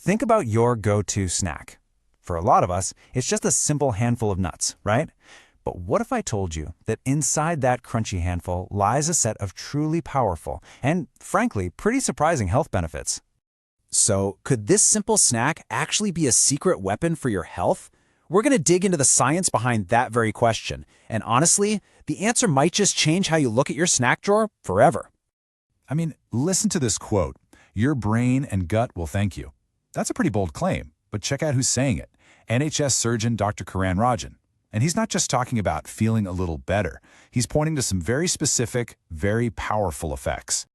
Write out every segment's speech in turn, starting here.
Think about your go-to snack. For a lot of us, it's just a simple handful of nuts, right? But what if I told you that inside that crunchy handful lies a set of truly powerful and, frankly, pretty surprising health benefits? So, could this simple snack actually be a secret weapon for your health? We're going to dig into the science behind that very question. And honestly, the answer might just change how you look at your snack drawer forever. I mean, listen to this quote. Your brain and gut will thank you. That's a pretty bold claim, but check out who's saying it. NHS surgeon Dr. Karan Rajan. And he's not just talking about feeling a little better. He's pointing to some very specific, very powerful effects.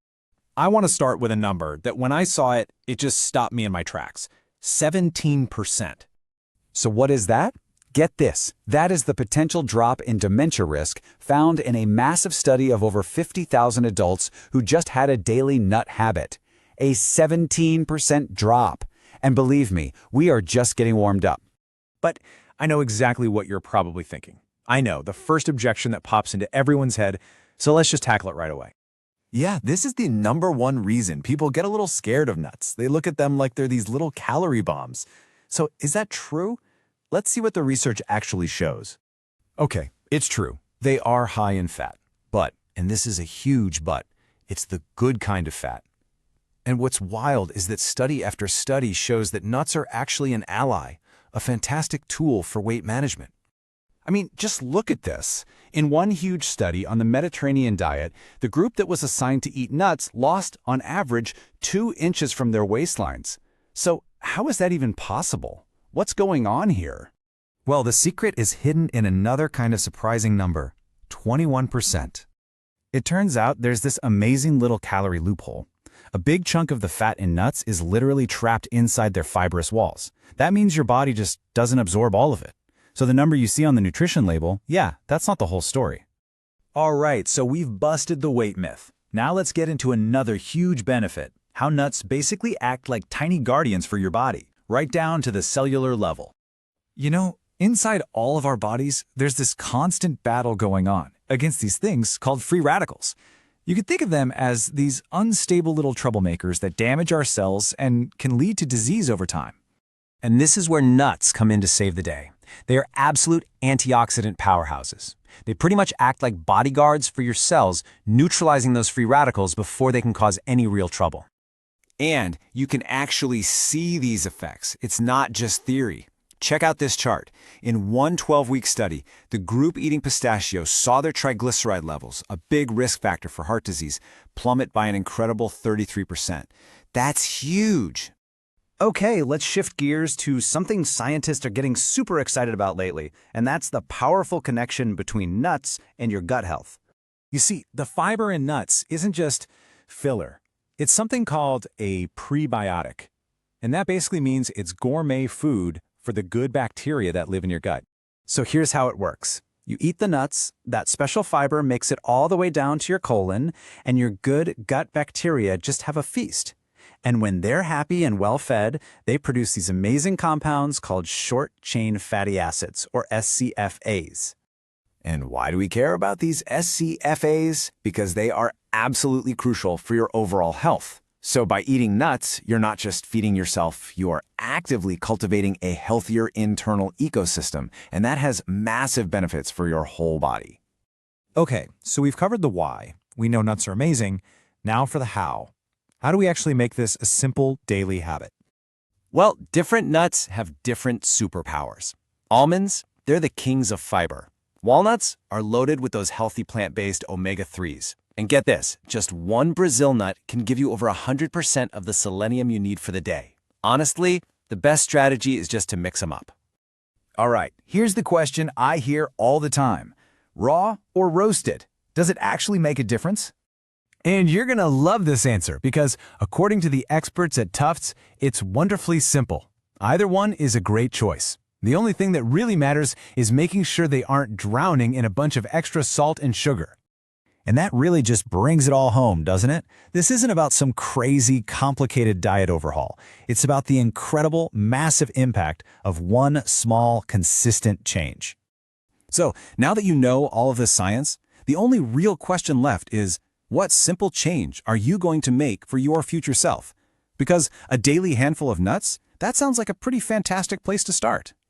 I want to start with a number that when I saw it, it just stopped me in my tracks. 17%. So what is that? Get this, that is the potential drop in dementia risk found in a massive study of over 50,000 adults who just had a daily nut habit. A 17% drop. And believe me, we are just getting warmed up. But I know exactly what you're probably thinking. I know, the first objection that pops into everyone's head, so let's just tackle it right away. Yeah, this is the #1 reason people get a little scared of nuts. They look at them like they're these little calorie bombs. So is that true? Let's see what the research actually shows. Okay, it's true. They are high in fat. But, and this is a huge but, it's the good kind of fat. And what's wild is that study after study shows that nuts are actually an ally, a fantastic tool for weight management. I mean, just look at this. In one huge study on the Mediterranean diet, the group that was assigned to eat nuts lost, on average, 2 inches from their waistlines. So how is that even possible? What's going on here? Well, the secret is hidden in another kind of surprising number, 21%. It turns out there's this amazing little calorie loophole. A big chunk of the fat in nuts is literally trapped inside their fibrous walls. That means your body just doesn't absorb all of it. So the number you see on the nutrition label, yeah, that's not the whole story. All right, so we've busted the weight myth. Now let's get into another huge benefit, how nuts basically act like tiny guardians for your body, right down to the cellular level. You know, inside all of our bodies, there's this constant battle going on against these things called free radicals. You could think of them as these unstable little troublemakers that damage our cells and can lead to disease over time. And this is where nuts come in to save the day. They are absolute antioxidant powerhouses. They pretty much act like bodyguards for your cells, neutralizing those free radicals before they can cause any real trouble. And you can actually see these effects. It's not just theory. Check out this chart. In one 12-week study, the group eating pistachios saw their triglyceride levels, a big risk factor for heart disease, plummet by an incredible 33%. That's huge. Okay, let's shift gears to something scientists are getting super excited about lately, and that's the powerful connection between nuts and your gut health. You see, the fiber in nuts isn't just filler. It's something called a prebiotic. And that basically means it's gourmet food for the good bacteria that live in your gut. So here's how it works. You eat the nuts, that special fiber makes it all the way down to your colon, and your good gut bacteria just have a feast. And when they're happy and well-fed, they produce these amazing compounds called short-chain fatty acids, or SCFAs. And why do we care about these SCFAs? Because they are absolutely crucial for your overall health. So by eating nuts, you're not just feeding yourself, you are actively cultivating a healthier internal ecosystem, and that has massive benefits for your whole body. Okay, so we've covered the why. We know nuts are amazing. Now for the how. How do we actually make this a simple daily habit? Well, different nuts have different superpowers. Almonds, they're the kings of fiber. Walnuts are loaded with those healthy plant-based omega-3s. And get this, just one Brazil nut can give you over 100% of the selenium you need for the day. Honestly, the best strategy is just to mix them up. All right, here's the question I hear all the time. Raw or roasted? Does it actually make a difference? And you're gonna love this answer because, according to the experts at Tufts, it's wonderfully simple. Either one is a great choice. The only thing that really matters is making sure they aren't drowning in a bunch of extra salt and sugar. And that really just brings it all home, doesn't it? This isn't about some crazy, complicated diet overhaul. It's about the incredible, massive impact of one small, consistent change. So, now that you know all of this science, the only real question left is, what simple change are you going to make for your future self? Because a daily handful of nuts, That sounds like a pretty fantastic place to start.